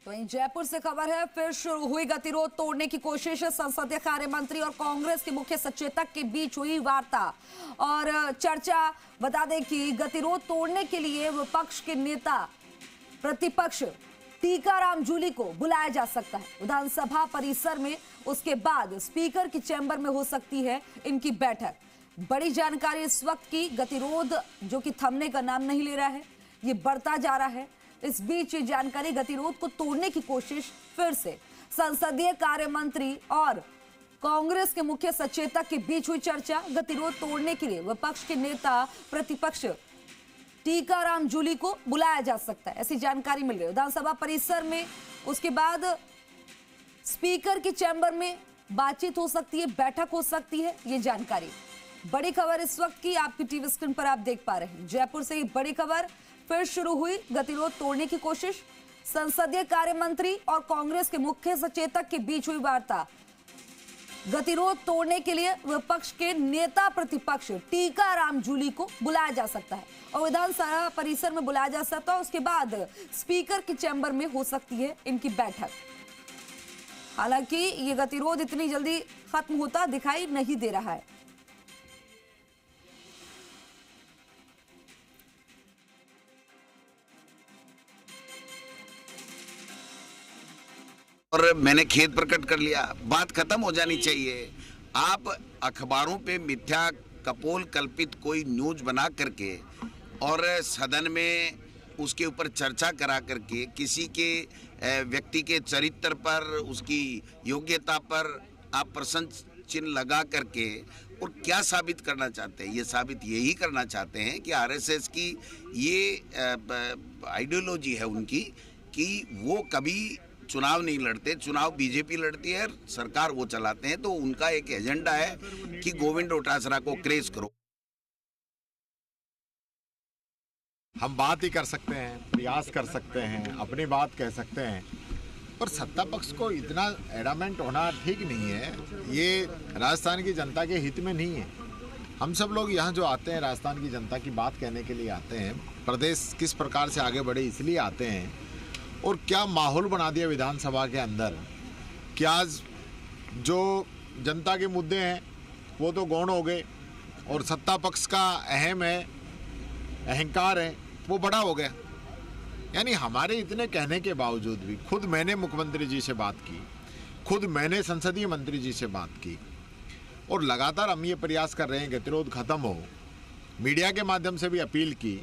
तो वहीं जयपुर से खबर है, फिर शुरू हुई गतिरोध तोड़ने की कोशिश। संसदीय कार्य मंत्री और कांग्रेस के मुख्य सचेतक के बीच हुई वार्ता और चर्चा। बता दें कि गतिरोध तोड़ने के लिए विपक्ष के नेता प्रतिपक्ष टीकाराम जूली को बुलाया जा सकता है विधानसभा परिसर में। उसके बाद स्पीकर की चैम्बर में हो सकती है इनकी बैठक। बड़ी जानकारी इस वक्त की, गतिरोध जो कि थमने का नाम नहीं ले रहा है, ये बढ़ता जा रहा है। इस बीच ये जानकारी, गतिरोध को तोड़ने की कोशिश फिर से। संसदीय कार्य मंत्री और कांग्रेस के मुख्य सचेतक के बीच हुई चर्चा। गतिरोध तोड़ने के लिए विपक्ष के नेता प्रतिपक्ष टीकाराम जूली को बुलाया जा सकता है, ऐसी जानकारी मिल रही है विधानसभा परिसर में। उसके बाद स्पीकर की चैम्बर में बातचीत हो सकती है, बैठक हो सकती है, ये जानकारी। बड़ी खबर इस वक्त की आपकी टीवी स्क्रीन पर आप देख पा रहे हैं। जयपुर से ये बड़ी खबर, फिर शुरू हुई गतिरोध तोड़ने की कोशिश। संसदीय कार्य मंत्री और कांग्रेस के मुख्य सचेतक के बीच हुई वार्ता। गतिरोध तोड़ने के लिए विपक्ष के नेता प्रतिपक्ष टीकाराम जूली को बुलाया जा सकता है और विधानसभा परिसर में बुलाया जा सकता है। उसके बाद स्पीकर की चैम्बर में हो सकती है इनकी बैठक। हालांकि ये गतिरोध इतनी जल्दी खत्म होता दिखाई नहीं दे रहा है। और मैंने खेद प्रकट कर लिया, बात खत्म हो जानी चाहिए। आप अखबारों पे मिथ्या कपोल कल्पित कोई न्यूज बना करके और सदन में उसके ऊपर चर्चा करा करके किसी के व्यक्ति के चरित्र पर, उसकी योग्यता पर आप प्रश्न चिन्ह लगा करके और क्या साबित करना चाहते हैं? ये साबित यही करना चाहते हैं कि आरएसएस की ये आइडियोलॉजी है उनकी कि वो कभी चुनाव नहीं लड़ते। चुनाव बीजेपी लड़ती है, सरकार वो चलाते हैं। तो उनका एक एजेंडा है कि गोविंद डोटासरा को क्रेज करो। हम बात ही कर सकते हैं, प्रयास कर सकते हैं, अपनी बात कह सकते हैं, पर सत्ता पक्ष को इतना एडामेंट होना ठीक नहीं है। ये राजस्थान की जनता के हित में नहीं है। हम सब लोग यहाँ जो आते हैं, राजस्थान की जनता की बात कहने के लिए आते हैं। प्रदेश किस प्रकार से आगे बढ़े इसलिए आते हैं। और क्या माहौल बना दिया विधानसभा के अंदर कि आज जो जनता के मुद्दे हैं वो तो गौण हो गए और सत्ता पक्ष का अहम है, अहंकार है, वो बड़ा हो गया। यानी हमारे इतने कहने के बावजूद भी, खुद मैंने मुख्यमंत्री जी से बात की, खुद मैंने संसदीय मंत्री जी से बात की और लगातार हम ये प्रयास कर रहे हैं गतिरोध खत्म हो। मीडिया के माध्यम से भी अपील की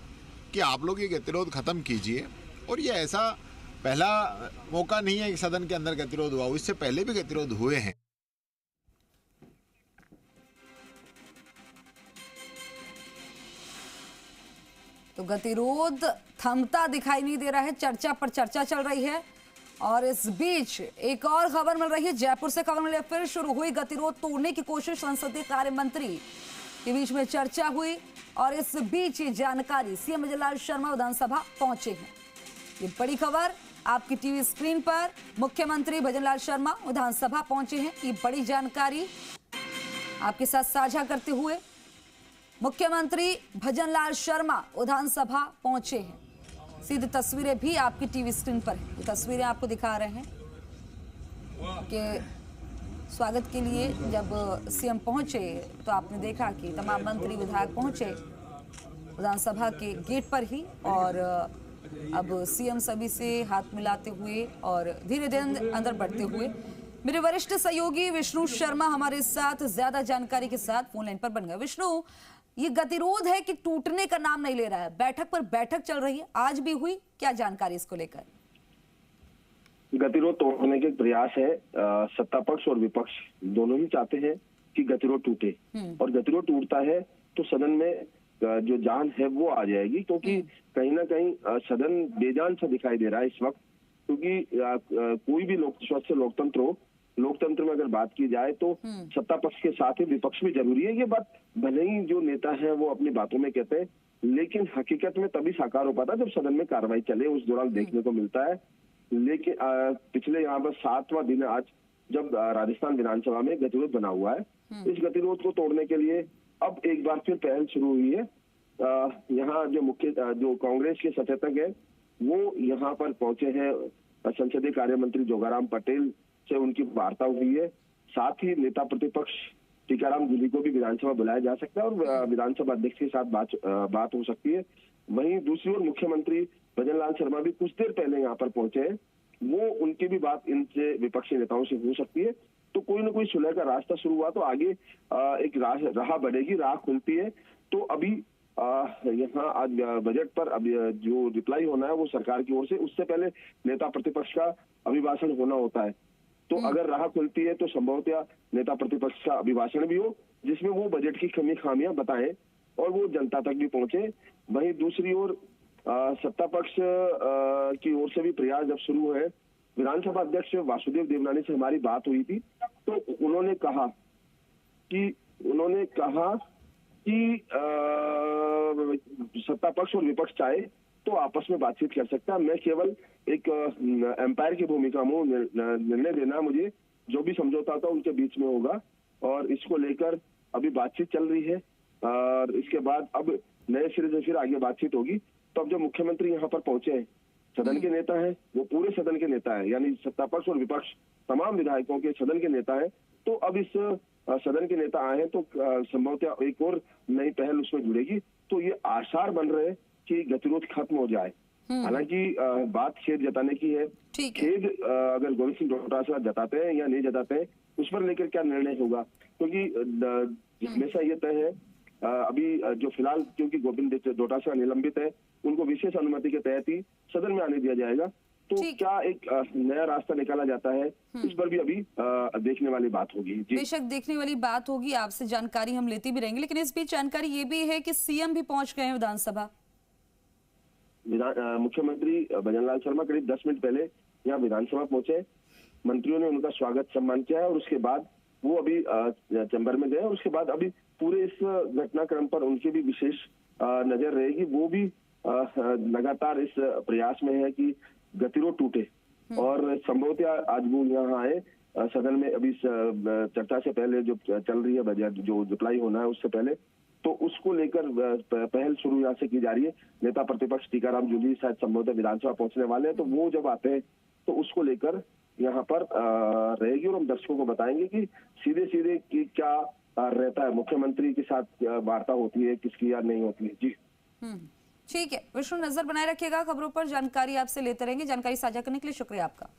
कि आप लोग ये गतिरोध खत्म कीजिए। और ये ऐसा पहला मौका नहीं है कि सदन के अंदर गतिरोध हुआ, इससे पहले भी गतिरोध हुए हैं। तो गतिरोध थमता दिखाई नहीं दे रहा है, चर्चा पर चर्चा चल रही है। और इस बीच एक और खबर मिल रही है, जयपुर से खबर मिल रही है, फिर शुरू हुई गतिरोध तोड़ने की कोशिश। संसदीय कार्य मंत्री के बीच में चर्चा हुई और इस बीच ये जानकारी, सीएम भजनलाल शर्मा विधानसभा पहुंचे हैं। ये बड़ी खबर आपकी टीवी स्क्रीन पर, मुख्यमंत्री भजनलाल शर्मा विधानसभा पहुंचे हैं। ये बड़ी जानकारी आपके साथ साझा करते हुए मुख्यमंत्री भजनलाल शर्मा विधानसभा पहुंचे हैं। सीधी तस्वीरें भी आपकी टीवी स्क्रीन पर है। ये तस्वीरें आपको दिखा रहे हैं कि स्वागत के लिए जब सीएम पहुंचे तो आपने देखा कि तमाम मंत्री विधायक पहुंचे विधानसभा के गेट पर ही। और अब सीएम सभी से हाथ मिलाते हुए और धीरे धीरे अंदर बढ़ते हुए मेरे वरिष्ठ सहयोगी विष्णु शर्मा हमारे साथ ज्यादा जानकारी के साथ फोन लाइन पर बन गए। विष्णु, ये गतिरोध है कि टूटने का नाम नहीं ले रहा है, बैठक पर बैठक चल रही है, आज भी हुई, क्या जानकारी इसको लेकर? गतिरोध तोड़ने के प्रयास है। सत्ता पक्ष और विपक्ष दोनों ही चाहते हैं कि गतिरोध टूटे और गतिरोध टूटता है तो सदन में जो जान है वो आ जाएगी, क्योंकि कहीं ना कहीं सदन बेजान सा दिखाई दे रहा है इस वक्त। क्योंकि कोई भी स्वस्थ लोकतंत्र हो, लोकतंत्र में अगर बात की जाए तो सत्ता पक्ष के साथ ही विपक्ष भी जरूरी है। ये बात भले ही जो नेता है वो अपनी बातों में कहते हैं, लेकिन हकीकत में तभी साकार हो पाता है जब सदन में कार्रवाई चले, उस दौरान देखने को मिलता है। लेकिन पिछले यहाँ पर 7वां दिन आज जब राजस्थान विधानसभा में गतिरोध बना हुआ है, इस गतिरोध को तोड़ने के लिए अब एक बार फिर पहल शुरू हुई है। यहाँ जो कांग्रेस के सचेतक है वो यहाँ पर पहुंचे हैं संसदीय कार्य मंत्री जोगाराम पटेल से उनकी वार्ता हुई है। साथ ही नेता प्रतिपक्ष टीकाराम जूली को भी विधानसभा बुलाया जा सकता है और विधानसभा अध्यक्ष के साथ बात हो सकती है। वहीं दूसरी ओर मुख्यमंत्री भजन लाल शर्मा भी कुछ देर पहले यहाँ पर पहुंचे हैं, वो उनकी भी बात इनसे विपक्षी नेताओं से हो सकती है। तो कोई ना कोई सुलह का रास्ता शुरू हुआ तो आगे एक राह बढ़ेगी, राह खुलती है। तो अभी यहाँ आज बजट पर अभी जो रिप्लाई होना है वो सरकार की ओर से, उससे पहले नेता प्रतिपक्ष का अभिभाषण होना होता है। तो अगर राह खुलती है तो संभवतः नेता प्रतिपक्ष का अभिभाषण भी हो जिसमें वो बजट की कमी खामियां बताएं और वो जनता तक भी पहुंचे। वहीं दूसरी ओर सत्ता पक्ष की ओर से भी प्रयास जब शुरू है, विधानसभा अध्यक्ष वासुदेव देवनानी से हमारी बात हुई थी तो उन्होंने कहा कि सत्ता पक्ष और विपक्ष चाहे तो आपस में बातचीत कर सकता है। मैं केवल एक एम्पायर की भूमिका में निर्णय देना, मुझे जो भी समझौता था उनके बीच में होगा और इसको लेकर अभी बातचीत चल रही है और इसके बाद अब नए सिरे से फिर आगे बातचीत होगी। तो अब जब मुख्यमंत्री यहाँ पर पहुंचे हैं, सदन के नेता हैं, वो पूरे सदन के नेता है, यानी सत्ता पक्ष और विपक्ष तमाम विधायकों के सदन के नेता है। तो अब इस सदन के नेता आए हैं तो संभवतः एक और नई पहल उसमें जुड़ेगी। तो ये आसार बन रहे हैं कि गतिरोध खत्म हो जाए। हालांकि बात खेद जताने की है, खेद अगर गोविंद सिंह डोटासरा जताते हैं या नहीं जताते हैं उस पर लेकर क्या निर्णय होगा, क्योंकि हमेशा ये तय है अभी जो फिलहाल क्योंकि गोविंद डोटासरा निलंबित है उनको विशेष अनुमति के तहत ही सदन में आने दिया जाएगा। तो क्या एक नया रास्ता निकाला जाता है, इस पर भी अभी देखने वाली बात होगी। बेशक देखने वाली बात होगी, आपसे जानकारी हम लेती भी रहेंगे, लेकिन इस बीच जानकारी ये भी है कि सीएम भी पहुंच गए हैं विधानसभा। मुख्यमंत्री भजन लाल शर्मा करीब 10 मिनट पहले यहाँ विधानसभा पहुंचे, मंत्रियों ने उनका स्वागत सम्मान किया है और उसके बाद वो अभी चैम्बर में गए और उसके बाद अभी पूरे इस घटनाक्रम पर उनकी भी विशेष नजर रहेगी। वो भी लगातार इस प्रयास में है कि गतिरोध टूटे और संभवतः आज वो यहाँ आए सदन में अभी चर्चा से पहले जो चल रही है बजट जो रिप्लाई होना है उससे पहले, तो उसको लेकर पहल शुरू यहाँ से की जा रही है। नेता प्रतिपक्ष टीकाराम जूली शायद संभवतः विधानसभा पहुंचने वाले हैं, तो वो जब आते हैं तो उसको लेकर यहाँ पर रहेगी और हम दर्शकों को बताएंगे कि सीधे सीधे की क्या रहता है, मुख्यमंत्री के साथ वार्ता होती है किसकी या नहीं होती है। जी ठीक है विष्णु, नजर बनाए रखिएगा खबरों पर, जानकारी आपसे लेते रहेंगे। जानकारी साझा करने के लिए शुक्रिया आपका।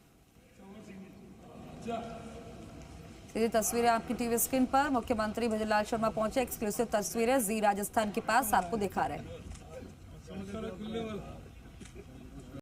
ये तस्वीरें आपकी टीवी स्क्रीन पर, मुख्यमंत्री भजन लाल शर्मा पहुंचे, एक्सक्लूसिव तस्वीरें जी राजस्थान के पास आपको दिखा रहे हैं।